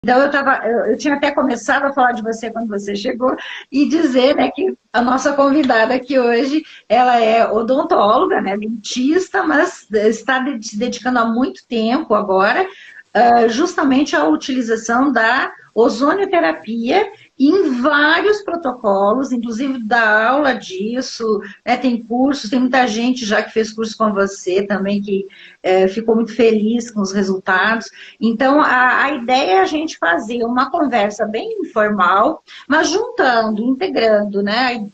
Então, eu tinha até começado a falar de você quando você chegou e dizer, né, que a nossa convidada aqui hoje, ela é odontóloga, né, dentista, mas está se dedicando há muito tempo agora, justamente à utilização da ozonioterapia em vários protocolos, inclusive dá aula disso, né, tem cursos, tem muita gente já que fez curso com você também, que ficou muito feliz com os resultados. Então, a ideia é a gente fazer uma conversa bem informal, mas juntando, integrando, né,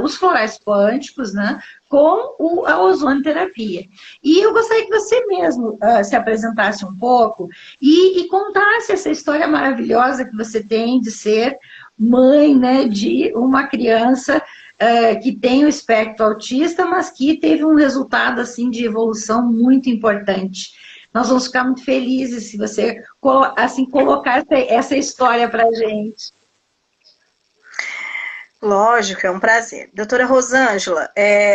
os florais quânticos, né, com a ozonioterapia. E eu gostaria que você mesmo se apresentasse um pouco e contasse essa história maravilhosa que você tem de ser mãe, né, de uma criança que tem o espectro autista, mas que teve um resultado assim de evolução muito importante. Nós vamos ficar muito felizes se você assim colocar essa história para a gente. Lógico, é um prazer. Doutora Rosângela,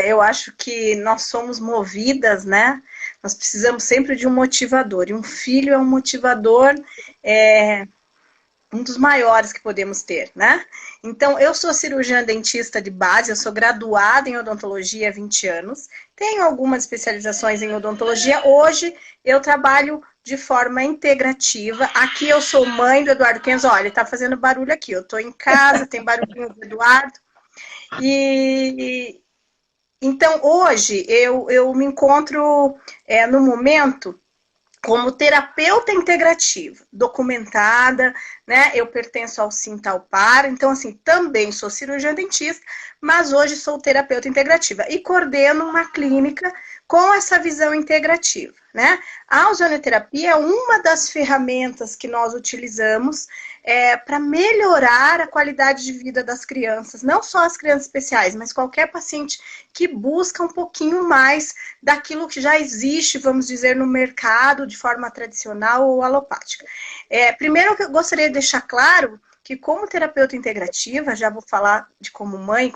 eu acho que nós somos movidas, né? Nós precisamos sempre de um motivador, e um filho é um motivador, um dos maiores que podemos ter, né? Então, eu sou cirurgiã dentista de base, eu sou graduada em odontologia há 20 anos, tenho algumas especializações em odontologia. Hoje, eu trabalho de forma integrativa. Aqui eu sou mãe do Eduardo Kenzo. Olha, ele tá fazendo barulho aqui. Eu tô em casa, tem barulhinho do Eduardo. E então, hoje, eu me encontro no momento como terapeuta integrativa, documentada, né? Eu pertenço ao Sintalpar, então, assim, também sou cirurgiã dentista, mas hoje sou terapeuta integrativa e coordeno uma clínica com essa visão integrativa, né? A ozonioterapia é uma das ferramentas que nós utilizamos para melhorar a qualidade de vida das crianças, não só as crianças especiais, mas qualquer paciente que busca um pouquinho mais daquilo que já existe, vamos dizer, no mercado de forma tradicional ou alopática. Primeiro, eu gostaria de deixar claro que, como terapeuta integrativa, já vou falar de como mãe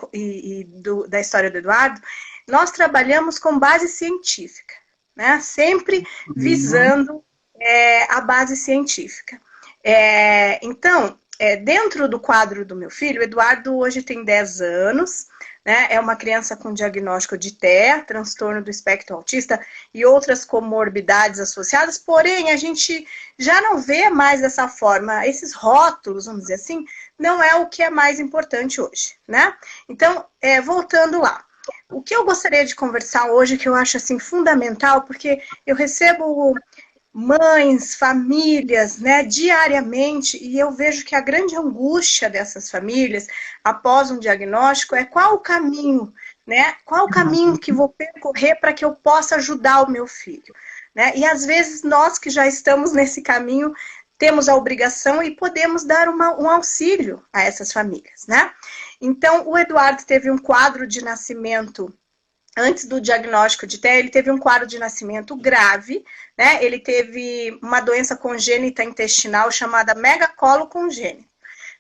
da história do Eduardo, nós trabalhamos com base científica, né? Sempre visando a base científica. Então, dentro do quadro do meu filho, o Eduardo hoje tem 10 anos, né? É uma criança com diagnóstico de TEA, transtorno do espectro autista, e outras comorbidades associadas, porém, a gente já não vê mais dessa forma. Esses rótulos, vamos dizer assim, não é o que é mais importante hoje, né? Então, voltando lá. O que eu gostaria de conversar hoje, que eu acho assim fundamental, porque eu recebo mães, famílias, né, diariamente, e eu vejo que a grande angústia dessas famílias, após um diagnóstico, é qual o caminho, né? Qual o caminho que vou percorrer para que eu possa ajudar o meu filho, né? E às vezes nós que já estamos nesse caminho temos a obrigação e podemos dar um auxílio a essas famílias, né? Então, o Eduardo teve um quadro de nascimento. Antes do diagnóstico de TEA, ele teve um quadro de nascimento grave, né? Ele teve uma doença congênita intestinal chamada megacolo congênito,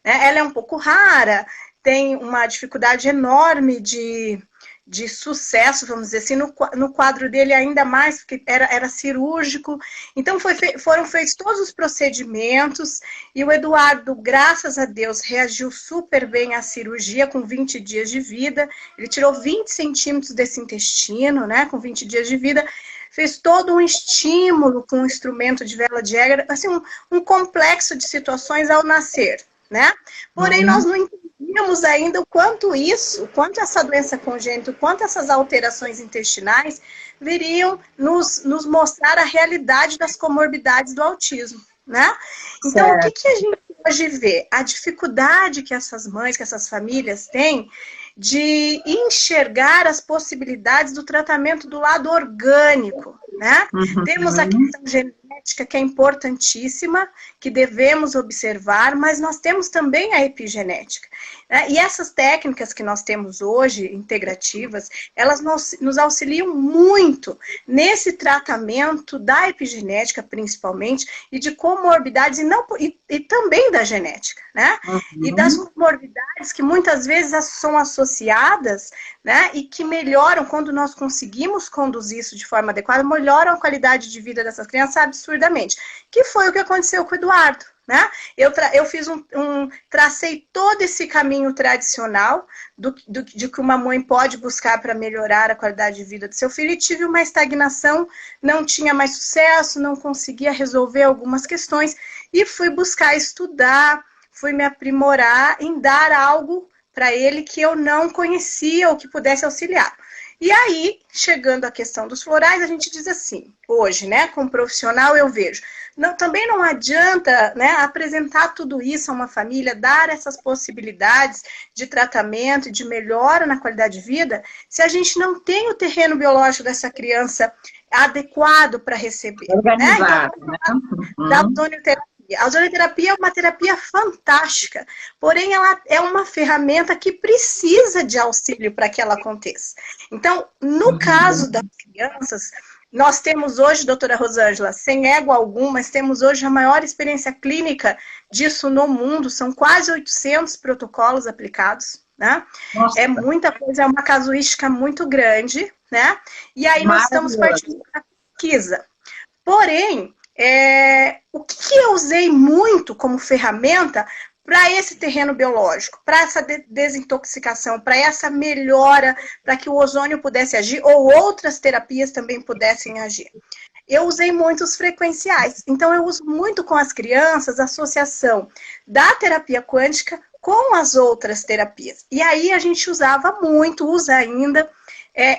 né? Ela é um pouco rara, tem uma dificuldade enorme de sucesso, vamos dizer assim, no quadro dele ainda mais, porque era cirúrgico. Então foram feitos todos os procedimentos e o Eduardo, graças a Deus, reagiu super bem à cirurgia com 20 dias de vida. Ele tirou 20 centímetros desse intestino, né, com 20 dias de vida. Fez todo um estímulo com um instrumento de vela de Egger, assim, um complexo de situações ao nascer, né? Porém, nós não entendíamos ainda o quanto essa doença congênita, o quanto essas alterações intestinais viriam nos mostrar a realidade das comorbidades do autismo, né? Então, certo. O que a gente hoje vê? A dificuldade que essas mães, que essas famílias têm de enxergar as possibilidades do tratamento do lado orgânico, né? Temos a questão genética, que é importantíssima, que devemos observar, mas nós temos também a epigenética, né? E essas técnicas que nós temos hoje, integrativas, elas nos auxiliam muito nesse tratamento da epigenética, principalmente, e de comorbidades, e também da genética, né? E das comorbidades que muitas vezes são associadas, né? E que melhoram, quando nós conseguimos conduzir isso de forma adequada, melhoram a qualidade de vida dessas crianças absurdamente. Que foi o que aconteceu com o Eduardo, né? Eu fiz tracei todo esse caminho tradicional de que uma mãe pode buscar para melhorar a qualidade de vida do seu filho, e tive uma estagnação, não tinha mais sucesso, não conseguia resolver algumas questões, e fui buscar estudar, fui me aprimorar em dar algo para ele que eu não conhecia ou que pudesse auxiliar. E aí, chegando à questão dos florais, a gente diz assim, hoje, né, como profissional eu vejo, também não adianta, né, apresentar tudo isso a uma família, dar essas possibilidades de tratamento e de melhora na qualidade de vida, se a gente não tem o terreno biológico dessa criança adequado para receber. Organizado, né? Então, da ozonioterapia. A ozonioterapia é uma terapia fantástica, porém ela é uma ferramenta que precisa de auxílio para que ela aconteça. Então, no caso das crianças, nós temos hoje, doutora Rosângela, sem égua alguma, mas temos hoje a maior experiência clínica disso no mundo, são quase 800 protocolos aplicados, né? Nossa. É muita coisa, é uma casuística muito grande, né? E aí nós estamos partindo para a pesquisa. Porém, o que eu usei muito como ferramenta para esse terreno biológico, para essa desintoxicação, para essa melhora, para que o ozônio pudesse agir, ou outras terapias também pudessem agir. Eu usei muitos frequenciais, então eu uso muito com as crianças a associação da terapia quântica com as outras terapias. E aí a gente usava muito, usa ainda,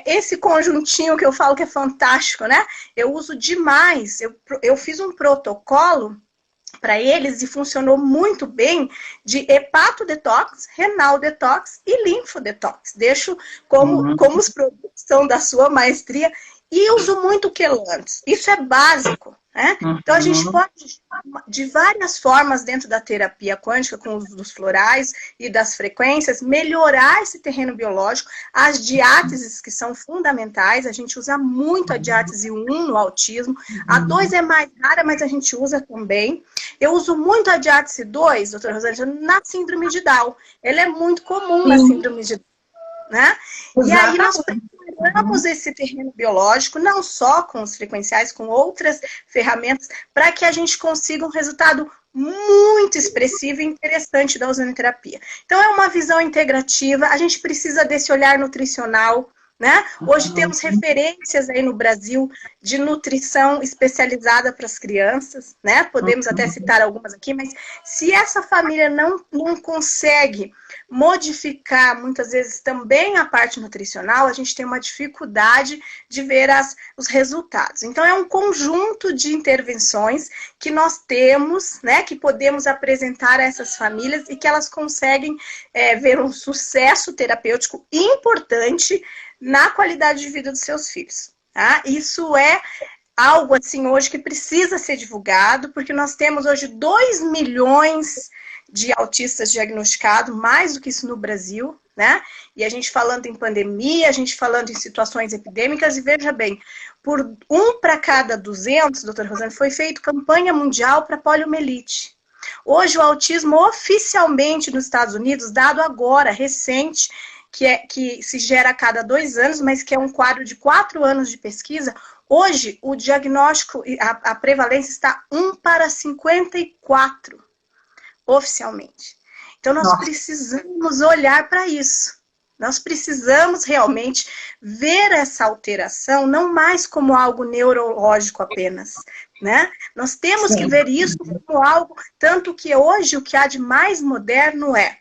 esse conjuntinho que eu falo que é fantástico, né? Eu uso demais, eu fiz um protocolo para eles e funcionou muito bem de hepatodetox, renal detox e linfodetox. Deixo como os produtos são da sua maestria e uso muito quelantes. Isso é básico, né? Então a gente pode, de várias formas dentro da terapia quântica, com os dos florais e das frequências, melhorar esse terreno biológico, as diáteses que são fundamentais, a gente usa muito a diátese 1 no autismo, a 2 é mais rara, mas a gente usa também. Eu uso muito a diátese 2, doutora Rosângela, na síndrome de Down. Ela é muito comum na síndrome de Down, né? E aí nós preparamos esse terreno biológico, não só com os frequenciais, com outras ferramentas, para que a gente consiga um resultado muito expressivo e interessante da ozonioterapia. Então é uma visão integrativa, a gente precisa desse olhar nutricional, né? Hoje temos referências aí no Brasil de nutrição especializada para as crianças, né? Podemos até citar algumas aqui, mas se essa família não consegue modificar, muitas vezes, também a parte nutricional, a gente tem uma dificuldade de ver os resultados. Então, é um conjunto de intervenções que nós temos, né, que podemos apresentar a essas famílias e que elas conseguem ver um sucesso terapêutico importante na qualidade de vida dos seus filhos. Tá? Isso é algo, assim, hoje que precisa ser divulgado, porque nós temos hoje 2 milhões de autistas diagnosticados, mais do que isso no Brasil, né? E a gente falando em pandemia, a gente falando em situações epidêmicas, e veja bem, por 1 para cada 200, doutora Rosângela, foi feita campanha mundial para poliomielite. Hoje o autismo oficialmente nos Estados Unidos, dado agora, recente, que se gera a cada 2 anos, mas que é um quadro de 4 anos de pesquisa, hoje o diagnóstico, a prevalência está 1 para 54, oficialmente. Então nós precisamos olhar para isso. Nós precisamos realmente ver essa alteração não mais como algo neurológico apenas, né? Nós temos que ver isso como algo, tanto que hoje o que há de mais moderno é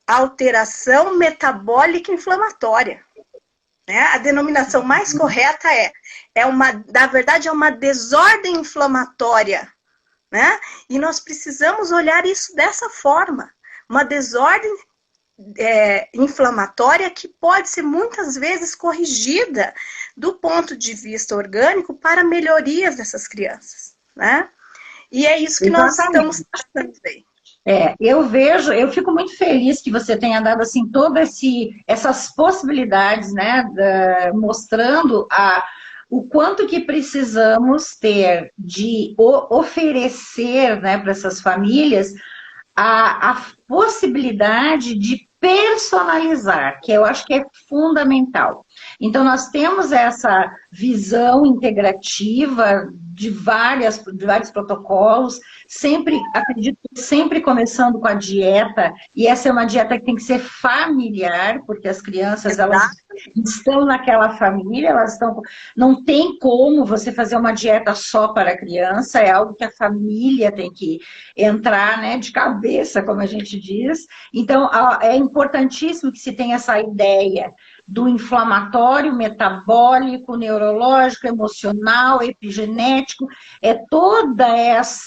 alteração metabólica inflamatória. Né? A denominação mais correta na verdade, é uma desordem inflamatória. Né? E nós precisamos olhar isso dessa forma. Uma desordem inflamatória que pode ser muitas vezes corrigida do ponto de vista orgânico para melhorias dessas crianças. Né? E é isso que nós estamos tratando aí. Eu fico muito feliz que você tenha dado assim todas essas possibilidades, né, mostrando o quanto que precisamos ter de oferecer, né, para essas famílias a possibilidade de personalizar, que eu acho que é fundamental. Então, nós temos essa visão integrativa de vários protocolos, sempre, acredito, sempre começando com a dieta, e essa é uma dieta que tem que ser familiar, porque as crianças, elas estão naquela família, elas estão, não tem como você fazer uma dieta só para a criança, é algo que a família tem que entrar, né, de cabeça, como a gente diz. Então, é importantíssimo que se tenha essa ideia do inflamatório, metabólico, neurológico, emocional, epigenético, é todo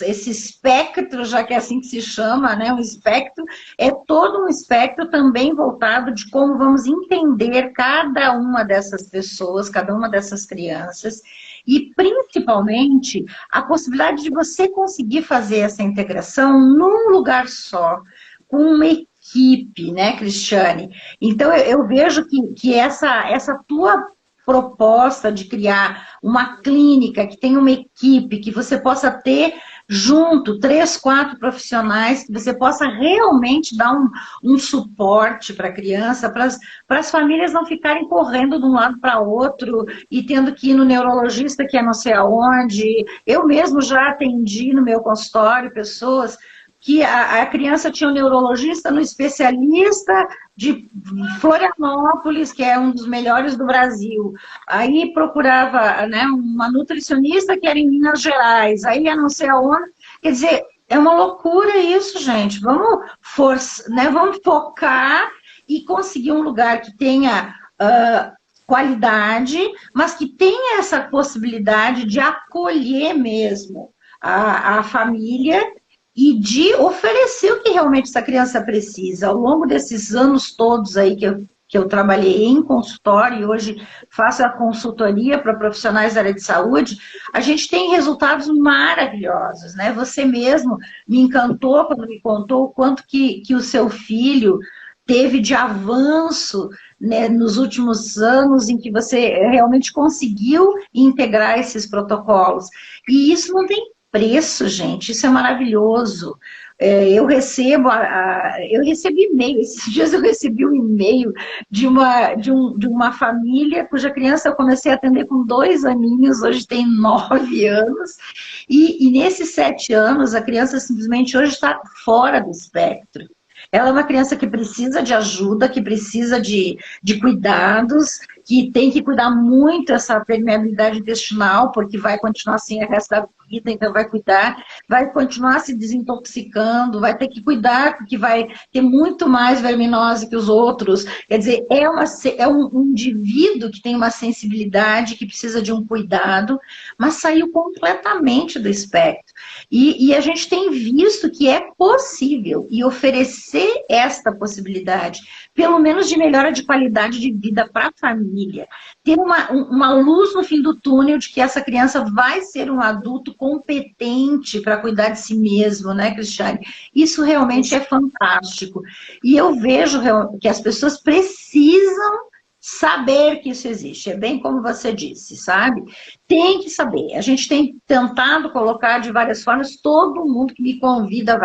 esse espectro, já que é assim que se chama, né, um espectro, é todo um espectro também voltado de como vamos entender cada uma dessas pessoas, cada uma dessas crianças, e principalmente a possibilidade de você conseguir fazer essa integração num lugar só, com uma equipe, né, Cristiane? Então, eu vejo que essa tua proposta de criar uma clínica que tenha uma equipe, que você possa ter junto 3, 4 profissionais, que você possa realmente dar um suporte para a criança, para as famílias não ficarem correndo de um lado para outro e tendo que ir no neurologista que é não sei aonde. Eu mesmo já atendi no meu consultório pessoas que a criança tinha um neurologista no especialista de Florianópolis, que é um dos melhores do Brasil. Aí procurava, né, uma nutricionista que era em Minas Gerais, aí ia não sei aonde. Quer dizer, é uma loucura isso, gente. Vamos focar e conseguir um lugar que tenha qualidade, mas que tenha essa possibilidade de acolher mesmo a família e de oferecer o que realmente essa criança precisa. Ao longo desses anos todos aí que eu trabalhei em consultório e hoje faço a consultoria para profissionais da área de saúde, a gente tem resultados maravilhosos, né? Você mesmo me encantou quando me contou o quanto que o seu filho teve de avanço, né, nos últimos anos em que você realmente conseguiu integrar esses protocolos. E isso não tem preço, gente, isso é maravilhoso. Eu recebi e-mail, esses dias eu recebi um e-mail de uma família cuja criança eu comecei a atender com 2 aninhos, hoje tem 9 anos, e nesses 7 anos a criança simplesmente hoje está fora do espectro. Ela é uma criança que precisa de ajuda, que precisa de cuidados, que tem que cuidar muito essa permeabilidade intestinal, porque vai continuar assim o resto da vida, então vai cuidar, vai continuar se desintoxicando, vai ter que cuidar, porque vai ter muito mais verminose que os outros. Quer dizer, é um indivíduo que tem uma sensibilidade, que precisa de um cuidado, mas saiu completamente do espectro. E a gente tem visto que é possível, e oferecer esta possibilidade, pelo menos de melhora de qualidade de vida para a família, ter uma luz no fim do túnel de que essa criança vai ser um adulto competente para cuidar de si mesmo, né, Cristiane? Isso realmente é fantástico. E eu vejo que as pessoas precisam saber que isso existe. É bem como você disse, sabe? Tem que saber. A gente tem tentado colocar de várias formas, todo mundo que me convida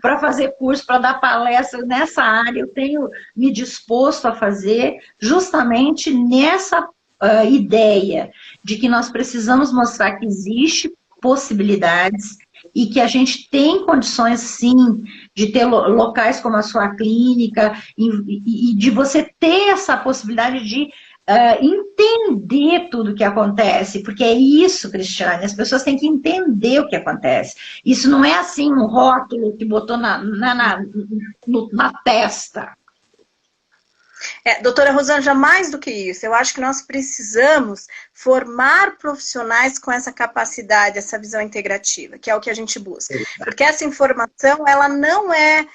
para fazer curso, para dar palestra nessa área, eu tenho me disposto a fazer justamente nessa ideia de que nós precisamos mostrar que existe possibilidades e que a gente tem condições, sim, de ter locais como a sua clínica e de você ter essa possibilidade de entender tudo o que acontece, porque é isso, Cristiane, as pessoas têm que entender o que acontece. Isso não é assim um rótulo que botou na testa. Doutora Rosângela, mais do que isso, eu acho que nós precisamos formar profissionais com essa capacidade, essa visão integrativa, que é o que a gente busca. Porque essa informação, ela não é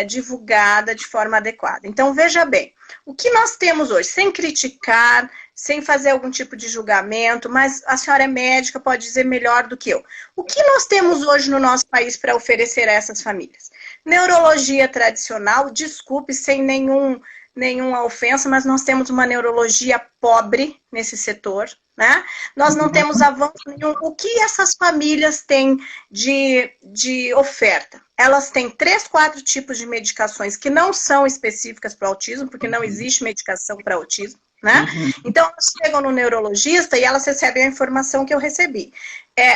divulgada de forma adequada. Então, veja bem, o que nós temos hoje, sem criticar, sem fazer algum tipo de julgamento, mas a senhora é médica, pode dizer melhor do que eu. O que nós temos hoje no nosso país para oferecer a essas famílias? Neurologia tradicional, desculpe, sem nenhum nenhuma ofensa, mas nós temos uma neurologia pobre nesse setor, né? Nós não temos avanço nenhum. O que essas famílias têm de oferta? Elas têm 3, 4 tipos de medicações que não são específicas para o autismo, porque não existe medicação para autismo, né? Então, elas chegam no neurologista e elas recebem a informação que eu recebi.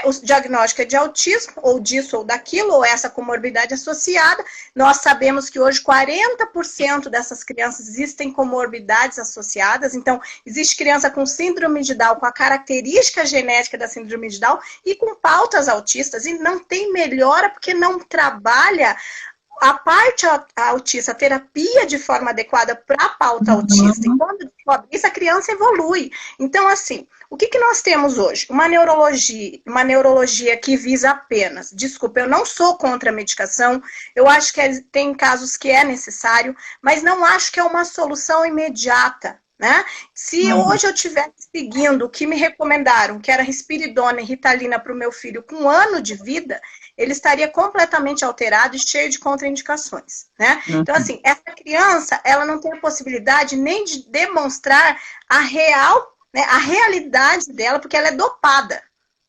O diagnóstico é de autismo, ou disso ou daquilo, ou essa comorbidade associada. Nós sabemos que hoje 40% dessas crianças existem comorbidades associadas. Então, existe criança com síndrome de Down, com a característica genética da síndrome de Down e com pautas autistas. E não tem melhora porque não trabalha a parte autista, a terapia de forma adequada para a pauta autista. E quando descobre isso, a criança evolui. Então, assim, o que nós temos hoje? Uma neurologia que visa apenas, desculpa, eu não sou contra a medicação, eu acho que tem casos que é necessário, mas não acho que é uma solução imediata, né? Se hoje eu estiver seguindo o que me recomendaram, que era risperidona e ritalina para o meu filho com 1 ano de vida, ele estaria completamente alterado e cheio de contraindicações, né? Então, assim, essa criança, ela não tem a possibilidade nem de demonstrar a realidade dela, porque ela é dopada,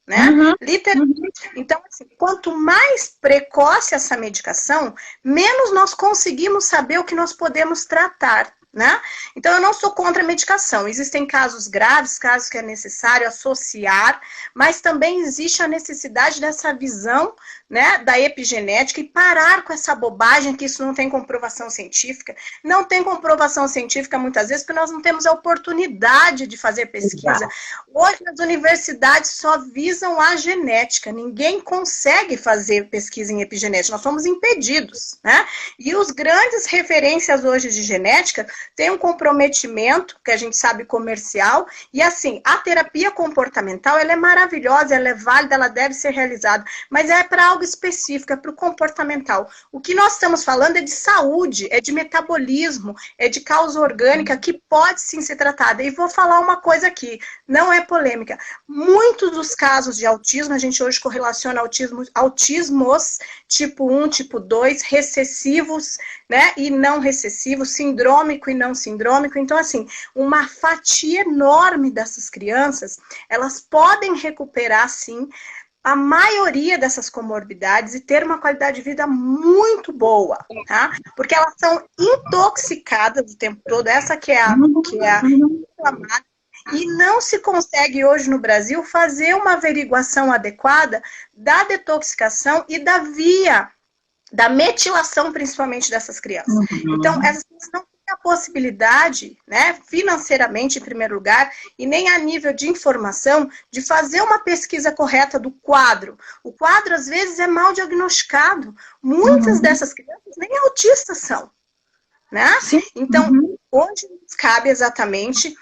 né? Literalmente. Então, assim, quanto mais precoce essa medicação, menos nós conseguimos saber o que nós podemos tratar, né? Então, eu não sou contra a medicação. Existem casos graves, casos que é necessário associar, mas também existe a necessidade dessa visão, né, da epigenética e parar com essa bobagem que isso não tem comprovação científica. Não tem comprovação científica muitas vezes porque nós não temos a oportunidade de fazer pesquisa. Hoje as universidades só visam a genética. Ninguém consegue fazer pesquisa em epigenética. Nós somos impedidos, né? E os grandes referências hoje de genética têm um comprometimento, que a gente sabe comercial, e assim, a terapia comportamental, ela é maravilhosa, ela é válida, ela deve ser realizada, mas é para algo específico, é para o comportamental. O que nós estamos falando é de saúde, é de metabolismo, é de causa orgânica que pode sim ser tratada. E vou falar uma coisa aqui, não é polêmica. Muitos dos casos de autismo, a gente hoje correlaciona autismos tipo 1, tipo 2, recessivos, né, e não recessivos, sindrômico e não sindrômico. Então, assim, uma fatia enorme dessas crianças, elas podem recuperar, sim, a maioria dessas comorbidades e ter uma qualidade de vida muito boa, tá? Porque elas são intoxicadas o tempo todo, essa que é a inflamada, e não se consegue hoje no Brasil fazer uma averiguação adequada da detoxicação e da via da metilação, principalmente dessas crianças. Então, essas crianças não têm a possibilidade, né, financeiramente, em primeiro lugar, e nem a nível de informação, de fazer uma pesquisa correta do quadro. O quadro, às vezes, é mal diagnosticado. Muitas dessas crianças nem autistas são, né? Sim. Então, onde nos cabe exatamente,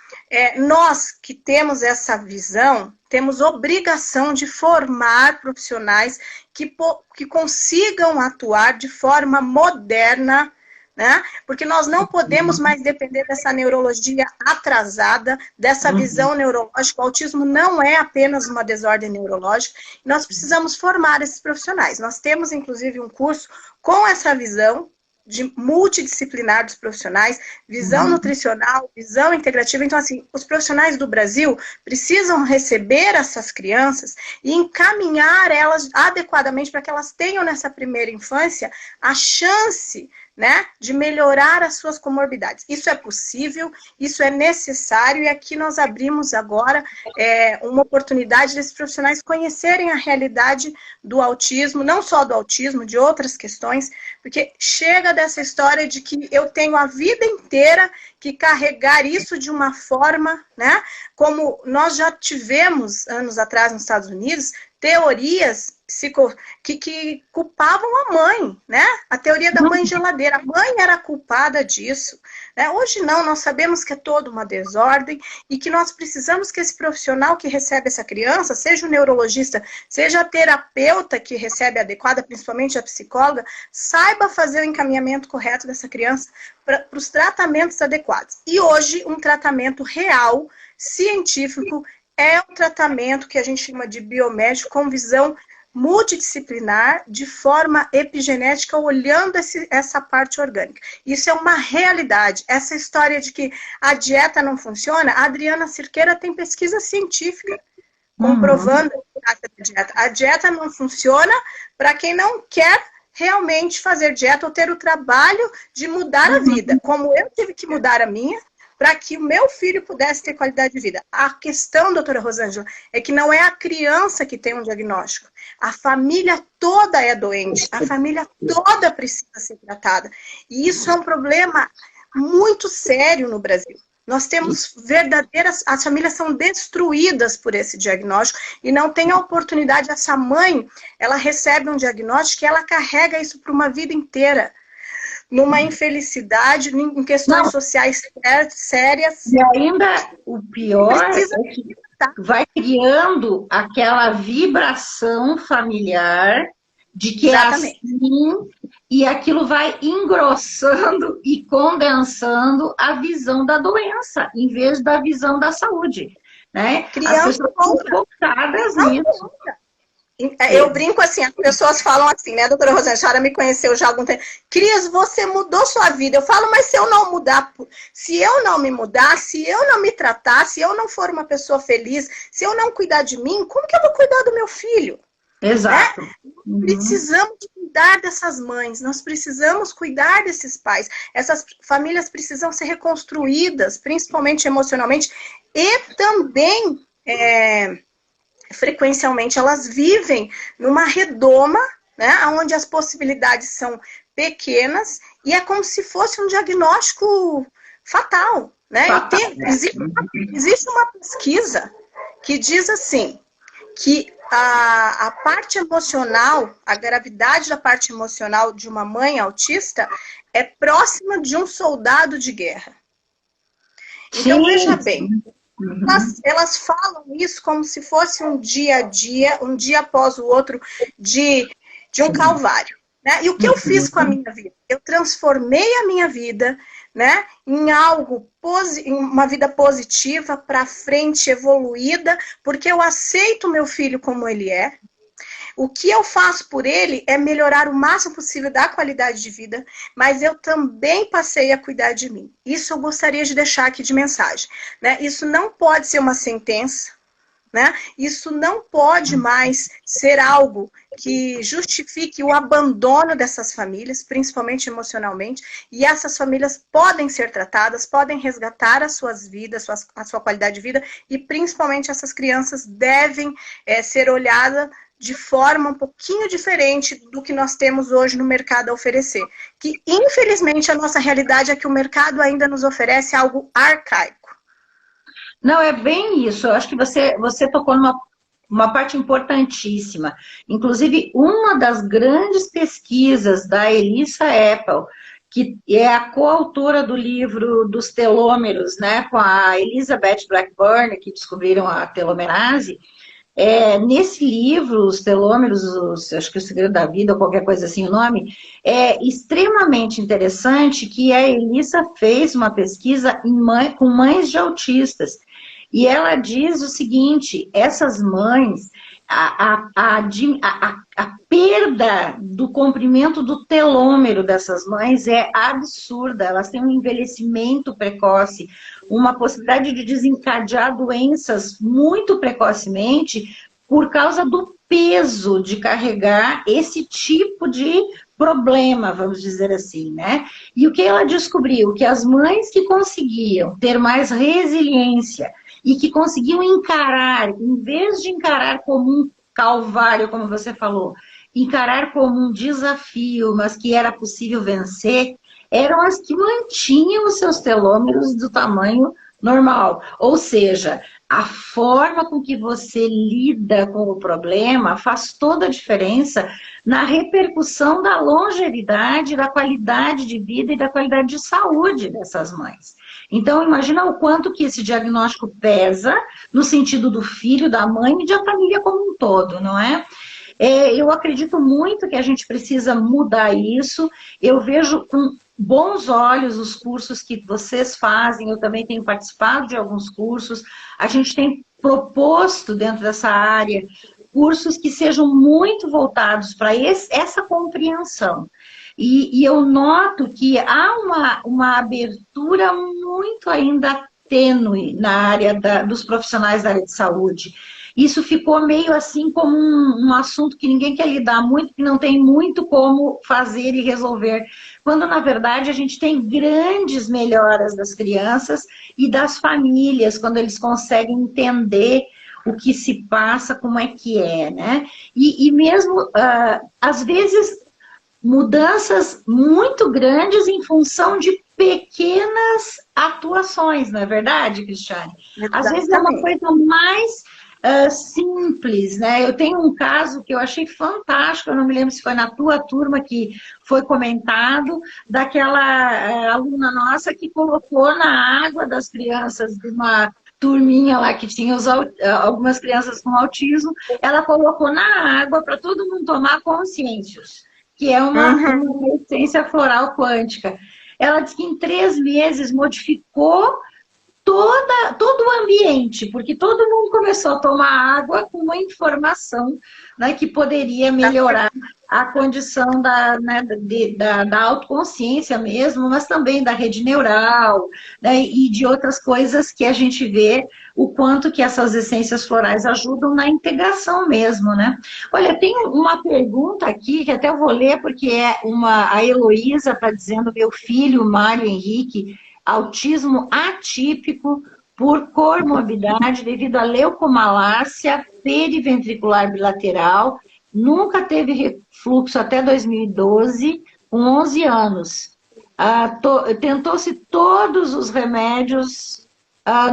nós que temos essa visão, temos obrigação de formar profissionais que consigam atuar de forma moderna, né? Porque nós não podemos mais depender dessa neurologia atrasada, dessa visão neurológica. O autismo não é apenas uma desordem neurológica. Nós precisamos formar esses profissionais. Nós temos, inclusive, um curso com essa visão multidisciplinar dos profissionais, visão nutricional, visão integrativa. Então, assim, os profissionais do Brasil precisam receber essas crianças e encaminhar elas adequadamente para que elas tenham nessa primeira infância a chance, né, de melhorar as suas comorbidades. Isso é possível, isso é necessário, e aqui nós abrimos agora uma oportunidade desses profissionais conhecerem a realidade do autismo, não só do autismo, de outras questões, porque chega dessa história de que eu tenho a vida inteira que carregar isso de uma forma, né, como nós já tivemos anos atrás nos Estados Unidos, teorias que culpavam a mãe, né? A teoria da mãe geladeira. A mãe era culpada disso, né? Hoje não, nós sabemos que é toda uma desordem e que nós precisamos que esse profissional que recebe essa criança, seja o neurologista, seja a terapeuta que recebe a adequada, principalmente a psicóloga, saiba fazer o encaminhamento correto dessa criança para os tratamentos adequados. E hoje, um tratamento real, científico, é um tratamento que a gente chama de biomédico com visão multidisciplinar de forma epigenética, olhando essa parte orgânica. Isso é uma realidade. Essa história de que a dieta não funciona, a Adriana Cirqueira tem pesquisa científica comprovando a dieta não funciona para quem não quer realmente fazer dieta ou ter o trabalho de mudar a vida, como eu tive que mudar a minha, para que o meu filho pudesse ter qualidade de vida. A questão, doutora Rosângela, é que não é a criança que tem um diagnóstico. A família toda é doente, a família toda precisa ser tratada. E isso é um problema muito sério no Brasil. Nós temos as famílias são destruídas por esse diagnóstico e não tem a oportunidade, essa mãe, ela recebe um diagnóstico e ela carrega isso para uma vida inteira. Numa infelicidade, em questões sociais sérias. E ainda o pior é que vai criando aquela vibração familiar de que Exatamente. é assim, e aquilo vai engrossando e condensando a visão da doença, em vez da visão da saúde. Né? Criando as pessoas estão focadas nisso. Eu brinco assim, as pessoas falam assim, né, doutora Rosângela, a senhora me conheceu já há algum tempo. Cris, você mudou sua vida. Eu falo, mas se eu não mudar, se eu não me mudar, se eu não me tratar, se eu não for uma pessoa feliz, se eu não cuidar de mim, como que eu vou cuidar do meu filho? Exato. Né? Precisamos cuidar dessas mães, nós precisamos cuidar desses pais. Essas famílias precisam ser reconstruídas, principalmente emocionalmente, e também... frequencialmente elas vivem numa redoma, né, onde as possibilidades são pequenas e é como se fosse um diagnóstico fatal. Né? Fatal. Existe uma pesquisa que diz assim, que a parte emocional, a gravidade da parte emocional de uma mãe autista é próxima de um soldado de guerra. Então, veja bem, elas falam isso como se fosse um dia a dia, um dia após o outro, de um calvário. Né? E o que eu fiz com a minha vida? Eu transformei a minha vida, né, em algo, em uma vida positiva, para frente, evoluída, porque eu aceito meu filho como ele é. O que eu faço por ele é melhorar o máximo possível da qualidade de vida, mas eu também passei a cuidar de mim. Isso eu gostaria de deixar aqui de mensagem. Né? Isso não pode ser uma sentença, né? Isso não pode mais ser algo que justifique o abandono dessas famílias, principalmente emocionalmente, e essas famílias podem ser tratadas, podem resgatar as suas vidas, a sua qualidade de vida, e principalmente essas crianças devem ser olhadas de forma um pouquinho diferente do que nós temos hoje no mercado a oferecer. Que, infelizmente, a nossa realidade é que o mercado ainda nos oferece algo arcaico. Não, é bem isso. Eu acho que você tocou numa parte importantíssima. Inclusive, uma das grandes pesquisas da Elissa Epel, que é a coautora do livro dos telômeros, né, com a Elizabeth Blackburn, que descobriram a telomerase. Nesse livro, os telômeros, acho que o segredo da vida, ou qualquer coisa assim, o nome, é extremamente interessante que a Elissa fez uma pesquisa com mães de autistas. E ela diz o seguinte, essas mães, a perda do comprimento do telômero dessas mães é absurda, elas têm um envelhecimento precoce, uma possibilidade de desencadear doenças muito precocemente por causa do peso de carregar esse tipo de problema, vamos dizer assim, né? E o que ela descobriu? Que as mães que conseguiam ter mais resiliência e que conseguiam encarar, em vez de encarar como um calvário, como você falou, encarar como um desafio, mas que era possível vencer, eram as que mantinham os seus telômeros do tamanho normal. Ou seja, a forma com que você lida com o problema faz toda a diferença na repercussão da longevidade, da qualidade de vida e da qualidade de saúde dessas mães. Então, imagina o quanto que esse diagnóstico pesa no sentido do filho, da mãe e da família como um todo, não é? Eu acredito muito que a gente precisa mudar isso. Eu vejo com bons olhos os cursos que vocês fazem, eu também tenho participado de alguns cursos. A gente tem proposto dentro dessa área cursos que sejam muito voltados para essa compreensão. E eu noto que há uma abertura muito ainda tênue na área dos profissionais da área de saúde. Isso ficou meio assim como um assunto que ninguém quer lidar muito, que não tem muito como fazer e resolver. Quando, na verdade, a gente tem grandes melhoras das crianças e das famílias, quando eles conseguem entender o que se passa, como é que é, né? E mesmo, às vezes, mudanças muito grandes em função de pequenas atuações, não é verdade, Cristiane? Às vezes é uma coisa mais simples, né? Eu tenho um caso que eu achei fantástico, eu não me lembro se foi na tua turma que foi comentado, daquela aluna nossa que colocou na água das crianças de uma turminha lá que tinha algumas crianças com autismo, ela colocou na água para todo mundo tomar consciências, que é uma essência floral quântica. Ela disse que em 3 meses modificou todo o ambiente, porque todo mundo começou a tomar água com uma informação, né, que poderia melhorar a condição da autoconsciência mesmo, mas também da rede neural, né, e de outras coisas que a gente vê o quanto que essas essências florais ajudam na integração mesmo, né? Olha, tem uma pergunta aqui que até eu vou ler, porque a Heloísa está dizendo, meu filho, Mário Henrique, autismo atípico por comorbidade devido à leucomalácia periventricular bilateral, nunca teve refluxo até 2012, com 11 anos. Tentou-se todos os remédios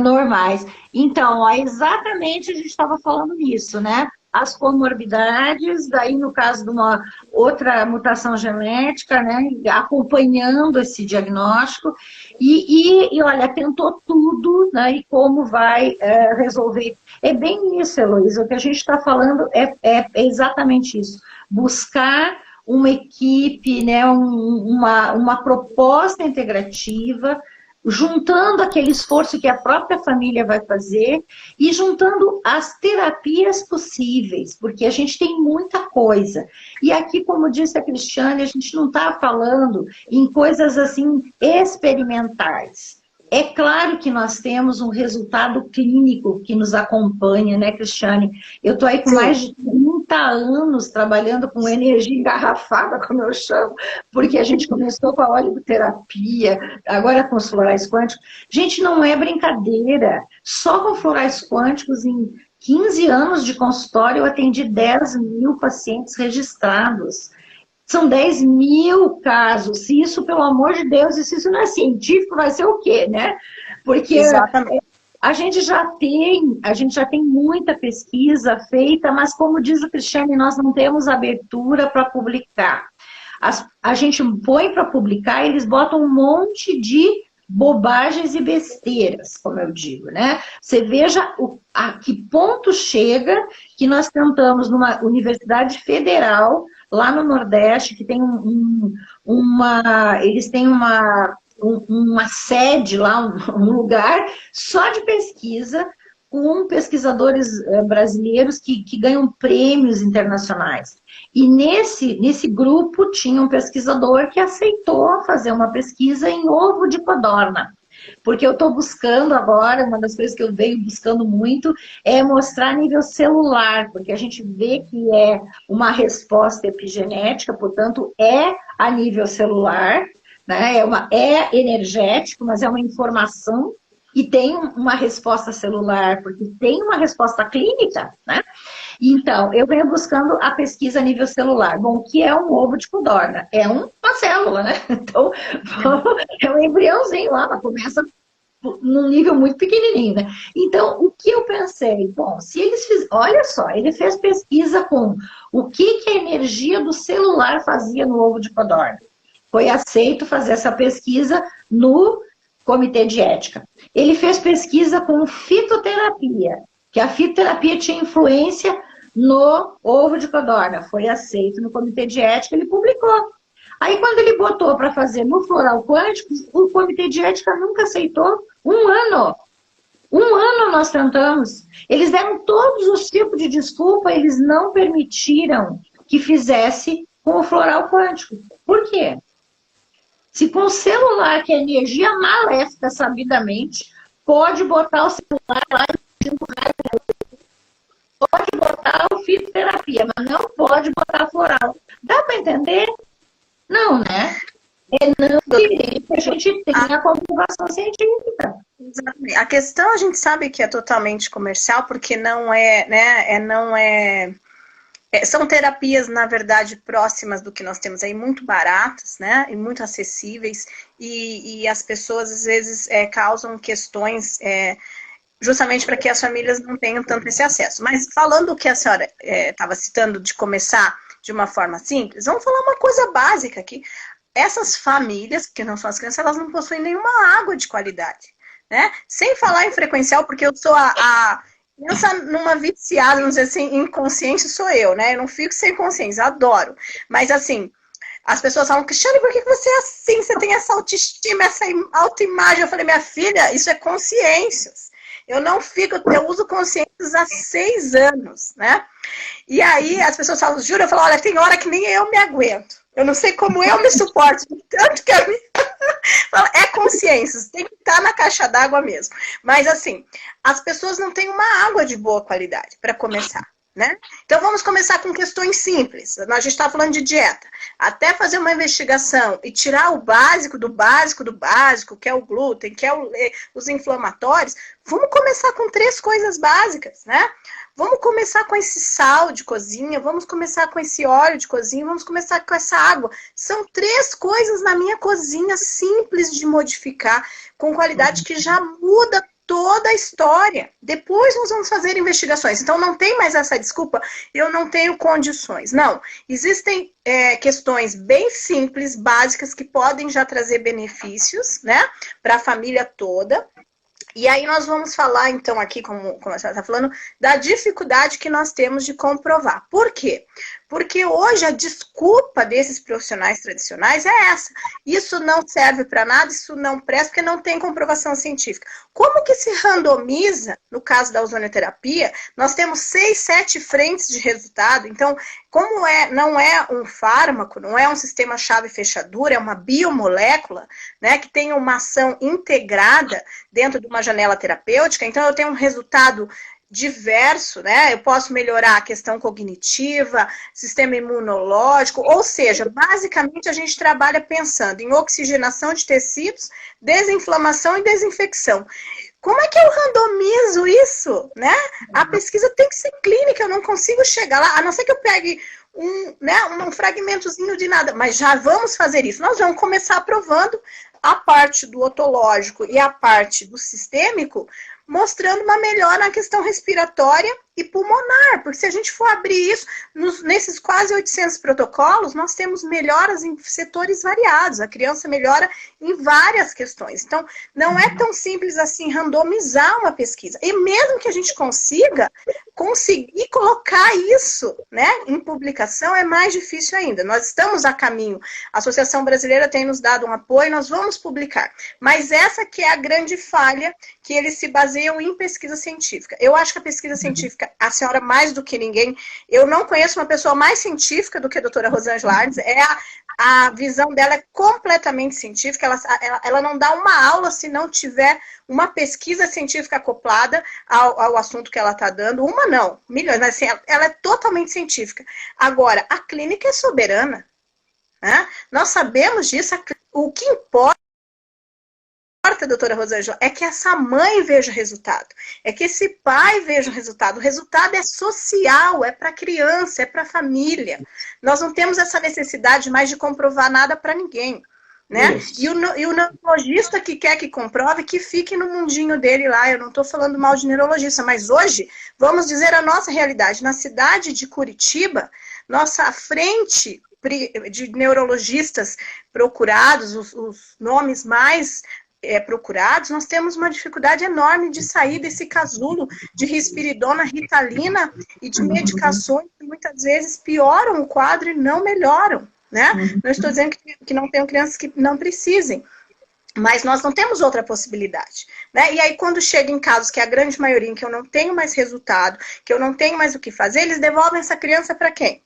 normais. Então, exatamente a gente estava falando nisso, né? As comorbidades, daí no caso de uma outra mutação genética, né, acompanhando esse diagnóstico, e olha, tentou tudo, né, e como vai resolver. É bem isso, Heloísa, o que a gente está falando é exatamente isso, buscar uma equipe, né, uma proposta integrativa, juntando aquele esforço que a própria família vai fazer e juntando as terapias possíveis, porque a gente tem muita coisa. E aqui, como disse a Cristiane, a gente não está falando em coisas assim experimentais. É claro que nós temos um resultado clínico que nos acompanha, né, Cristiane? Eu estou aí com mais de 30 anos trabalhando com energia engarrafada, como eu chamo, porque a gente começou com a oleoterapia, agora com os florais quânticos. Gente, não é brincadeira. Só com florais quânticos, em 15 anos de consultório, eu atendi 10 mil pacientes registrados. São 10 mil casos. Se isso, pelo amor de Deus, se isso não é científico, vai ser o quê, né? Porque a gente já tem muita pesquisa feita, mas como diz o Cristiane, nós não temos abertura para publicar. A gente põe para publicar, eles botam um monte de bobagens e besteiras, como eu digo, né? Você veja a que ponto chega que nós tentamos numa universidade federal lá no Nordeste, que tem eles têm uma sede lá, um lugar só de pesquisa, com pesquisadores brasileiros que ganham prêmios internacionais. E nesse grupo tinha um pesquisador que aceitou fazer uma pesquisa em ovo de codorna. Porque eu estou buscando agora, uma das coisas que eu venho buscando muito, é mostrar a nível celular, porque a gente vê que é uma resposta epigenética, portanto, é a nível celular, né? É energético, mas é uma informação e tem uma resposta celular, porque tem uma resposta clínica, né? Então, eu venho buscando a pesquisa a nível celular. Bom, o que é um ovo de codorna? É uma célula, né? Então, é um embriãozinho lá, mas começa num nível muito pequenininho, né? Então, o que eu pensei? Bom, se eles olha só, ele fez pesquisa com o que a energia do celular fazia no ovo de codorna. Foi aceito fazer essa pesquisa no Comitê de Ética. Ele fez pesquisa com fitoterapia, que a fitoterapia tinha influência no ovo de codorna. Foi aceito no Comitê de Ética, ele publicou. Aí, quando ele botou para fazer no floral quântico, o Comitê de Ética nunca aceitou 1 ano. Um ano nós tentamos. Eles deram todos os tipos de desculpa, eles não permitiram que fizesse com o floral quântico. Por quê? Se com o celular, que é energia maléfica, sabidamente, pode botar o celular lá e pode botar o fitoterapia, mas não pode botar floral. Dá para entender? Não, né? É não querer que a gente tenha a comprovação científica. Exatamente. A questão a gente sabe que é totalmente comercial, porque não é, né? São terapias, na verdade, próximas do que nós temos aí, muito baratas, né? E muito acessíveis. E as pessoas, às vezes, causam questões justamente para que as famílias não tenham tanto esse acesso. Mas falando o que a senhora estava citando de começar de uma forma simples, vamos falar uma coisa básica aqui. Essas famílias, que não são as crianças, elas não possuem nenhuma água de qualidade, né? Sem falar em frequencial, porque eu sou pensa numa viciada, vamos dizer assim, inconsciente sou eu, né? Eu não fico sem consciência, adoro. Mas assim, as pessoas falam, Cristiane, por que você é assim? Você tem essa autoestima, essa autoimagem. Eu falei, minha filha, isso é consciências. Eu não fico, eu uso consciências há 6 anos, né? E aí as pessoas falam, juro, eu falo, olha, tem hora que nem eu me aguento. Eu não sei como eu me suporto, tanto que a minha... É consciências, tem que estar na caixa d'água mesmo. Mas assim, as pessoas não têm uma água de boa qualidade, para começar, né? Então vamos começar com questões simples. A gente está falando de dieta. Até fazer uma investigação e tirar o básico do básico do básico, que é o glúten, que é os inflamatórios, vamos começar com 3 coisas básicas, né? Vamos começar com esse sal de cozinha, vamos começar com esse óleo de cozinha, vamos começar com essa água. São 3 coisas na minha cozinha simples de modificar, com qualidade que já muda toda a história. Depois nós vamos fazer investigações. Então não tem mais essa desculpa, eu não tenho condições. Não, existem questões bem simples, básicas, que podem já trazer benefícios, né, para a família toda. E aí nós vamos falar, então, aqui, como a senhora está falando, da dificuldade que nós temos de comprovar. Por quê? Porque hoje a desculpa desses profissionais tradicionais é essa. Isso não serve para nada, isso não presta, porque não tem comprovação científica. Como que se randomiza, no caso da ozonioterapia, nós temos 6, 7 frentes de resultado. Então, como não é um fármaco, não é um sistema chave-fechadura, é uma biomolécula, né, que tem uma ação integrada dentro de uma janela terapêutica, então eu tenho um resultado diverso, né? Eu posso melhorar a questão cognitiva, sistema imunológico, ou seja, basicamente a gente trabalha pensando em oxigenação de tecidos, desinflamação e desinfecção. Como é que eu randomizo isso, né? A pesquisa tem que ser clínica, eu não consigo chegar lá, a não ser que eu pegue um fragmentozinho de nada, mas já vamos fazer isso. Nós vamos começar aprovando a parte do otológico e a parte do sistêmico, mostrando uma melhora na questão respiratória e pulmonar, porque se a gente for abrir isso, nesses quase 800 protocolos, nós temos melhoras em setores variados, a criança melhora em várias questões. Então, não é tão simples assim randomizar uma pesquisa. E mesmo que a gente conseguir colocar isso, né, em publicação, é mais difícil ainda. Nós estamos a caminho, a Associação Brasileira tem nos dado um apoio, nós vamos publicar. Mas essa que é a grande falha, que eles se baseiam em pesquisa científica. Eu acho que a pesquisa científica, a senhora mais do que ninguém, eu não conheço uma pessoa mais científica do que a doutora Rosângela Arnes, a visão dela é completamente científica, ela não dá uma aula se não tiver uma pesquisa científica acoplada ao assunto que ela está dando, uma não, milhões, mas assim, ela é totalmente científica. Agora, a clínica é soberana, né? Nós sabemos disso, o que importa, doutora Rosângela, é que essa mãe veja o resultado, é que esse pai veja o resultado é social, é para a criança, é para a família. Nós não temos essa necessidade mais de comprovar nada para ninguém, né? E o neurologista que quer que comprove, que fique no mundinho dele lá. Eu não estou falando mal de neurologista, mas hoje, vamos dizer a nossa realidade. Na cidade de Curitiba, nossa frente de neurologistas procurados, os nomes mais procurados, nós temos uma dificuldade enorme de sair desse casulo de risperidona, ritalina e de medicações que muitas vezes pioram o quadro e não melhoram, né? Não estou dizendo que não tenham crianças que não precisem, Mas nós não temos outra possibilidade, né? E aí, quando chega em casos que é a grande maioria, em que eu não tenho mais resultado, que eu não tenho mais o que fazer, eles devolvem essa criança para quem?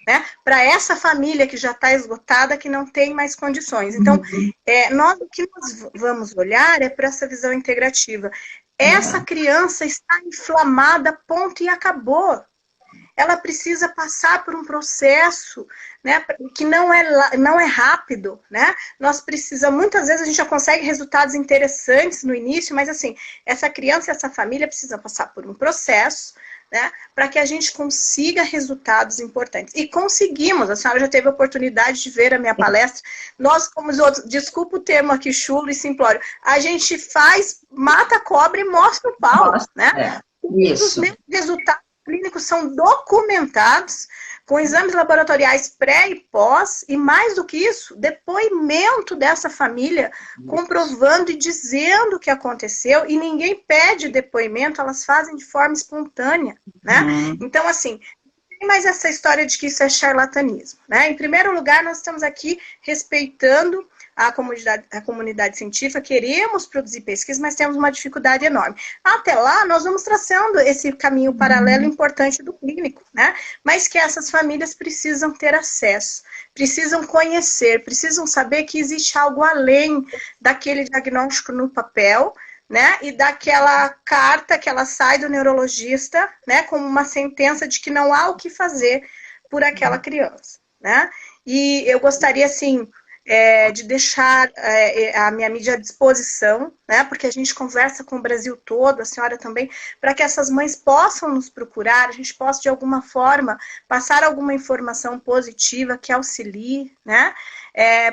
Né? Para essa família que já está esgotada, que não tem mais condições. Então, o que nós vamos olhar é para essa visão integrativa. Essa criança está inflamada, ponto, e acabou. Ela precisa passar por um processo, né, que não é rápido, né? Nós precisamos, muitas vezes a gente já consegue resultados interessantes no início, mas assim, essa criança e essa família precisam passar por um processo, né, para que a gente consiga resultados importantes. E conseguimos, a senhora já teve a oportunidade de ver a minha palestra. Nós, como os outros, desculpa o termo aqui chulo e simplório, a gente mata a cobra e mostra o pau, né? Isso. Os resultados clínicos são documentados, com exames laboratoriais pré e pós, e mais do que isso, depoimento dessa família comprovando e dizendo o que aconteceu, e ninguém pede depoimento, elas fazem de forma espontânea, né? Então, assim, tem mais essa história de que isso é charlatanismo, né? Em primeiro lugar, nós estamos aqui respeitando a comunidade científica, queremos produzir pesquisa, mas temos uma dificuldade enorme. Até lá, nós vamos traçando esse caminho paralelo importante do clínico, né? Mas que essas famílias precisam ter acesso, precisam conhecer, precisam saber que existe algo além daquele diagnóstico no papel, né? E daquela carta que ela sai do neurologista, né? Como uma sentença de que não há o que fazer por aquela criança, né? E eu gostaria, assim, de deixar a minha mídia à disposição, né, porque a gente conversa com o Brasil todo, a senhora também, para que essas mães possam nos procurar, a gente possa, de alguma forma, passar alguma informação positiva que auxilie, né,